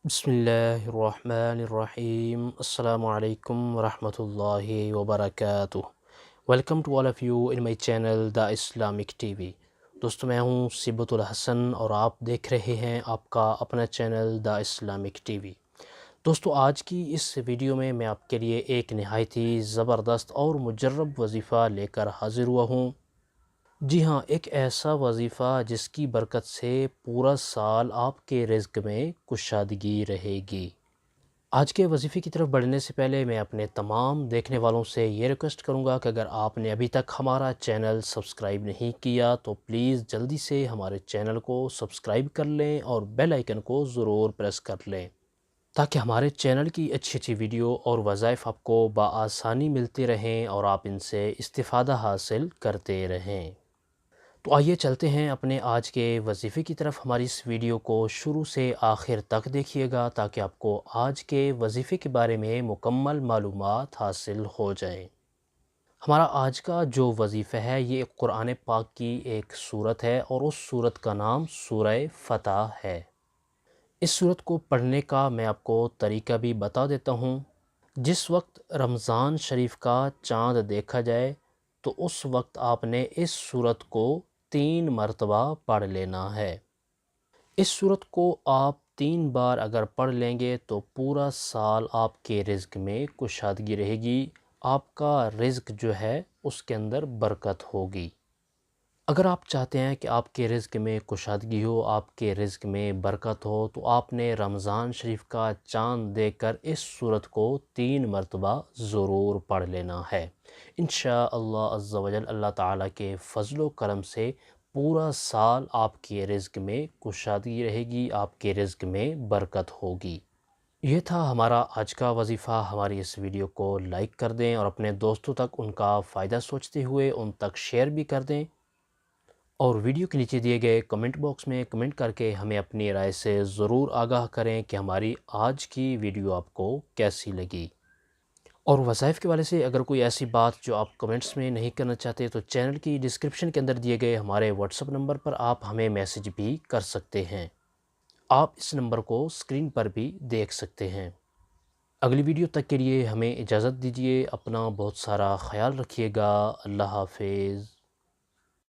بسم اللہ الرحمن الرحیم السلام علیکم ورحمۃ اللہ وبرکاتہ۔ Welcome to all of you in my channel the Islamic TV وی۔ دوستو میں ہوں صبت الحسن اور آپ دیکھ رہے ہیں آپ کا اپنا چینل دا اسلامک ٹی وی۔ دوستو آج کی اس ویڈیو میں آپ کے لیے ایک نہایت ہی زبردست اور مجرب وظیفہ لے کر حاضر ہوا ہوں۔ جی ہاں، ایک ایسا وظیفہ جس کی برکت سے پورا سال آپ کے رزق میں کشادگی رہے گی۔ آج کے وظیفے کی طرف بڑھنے سے پہلے میں اپنے تمام دیکھنے والوں سے یہ ریکویسٹ کروں گا کہ اگر آپ نے ابھی تک ہمارا چینل سبسکرائب نہیں کیا تو پلیز جلدی سے ہمارے چینل کو سبسکرائب کر لیں اور بیل آئیکن کو ضرور پریس کر لیں تاکہ ہمارے چینل کی اچھی اچھی ویڈیو اور وظائف آپ کو بآسانی ملتے رہیں اور آپ ان سے استفادہ حاصل کرتے رہیں۔ تو آئیے چلتے ہیں اپنے آج کے وظیفے کی طرف۔ ہماری اس ویڈیو کو شروع سے آخر تک دیکھیے گا تاکہ آپ کو آج کے وظیفے کے بارے میں مکمل معلومات حاصل ہو جائیں۔ ہمارا آج کا جو وظیفہ ہے یہ قرآن پاک کی ایک سورت ہے اور اس سورت کا نام سورہ فتح ہے۔ اس سورت کو پڑھنے کا میں آپ کو طریقہ بھی بتا دیتا ہوں۔ جس وقت رمضان شریف کا چاند دیکھا جائے تو اس وقت آپ نے اس سورت کو 3 مرتبہ پڑھ لینا ہے۔ اس سورت کو آپ 3 بار اگر پڑھ لیں گے تو پورا سال آپ کے رزق میں کشادگی رہے گی، آپ کا رزق جو ہے اس کے اندر برکت ہوگی۔ اگر آپ چاہتے ہیں کہ آپ کے رزق میں کشادگی ہو، آپ کے رزق میں برکت ہو، تو آپ نے رمضان شریف کا چاند دیکھ کر اس سورت کو 3 مرتبہ ضرور پڑھ لینا ہے۔ انشاءاللہ عز و جل اللہ تعالیٰ کے فضل و کرم سے پورا سال آپ کے رزق میں کشادگی رہے گی، آپ کے رزق میں برکت ہوگی۔ یہ تھا ہمارا آج کا وظیفہ۔ ہماری اس ویڈیو کو لائک کر دیں اور اپنے دوستوں تک ان کا فائدہ سوچتے ہوئے ان تک شیئر بھی کر دیں، اور ویڈیو کے نیچے دیے گئے کمنٹ باکس میں کمنٹ کر کے ہمیں اپنی رائے سے ضرور آگاہ کریں کہ ہماری آج کی ویڈیو آپ کو کیسی لگی۔ اور وظائف کے والے سے اگر کوئی ایسی بات جو آپ کمنٹس میں نہیں کرنا چاہتے تو چینل کی ڈسکرپشن کے اندر دیے گئے ہمارے واٹس ایپ نمبر پر آپ ہمیں میسج بھی کر سکتے ہیں۔ آپ اس نمبر کو اسکرین پر بھی دیکھ سکتے ہیں۔ اگلی ویڈیو تک کے لیے ہمیں اجازت دیجیے، اپنا بہت سارا خیال رکھیے گا۔ اللہ حافظ۔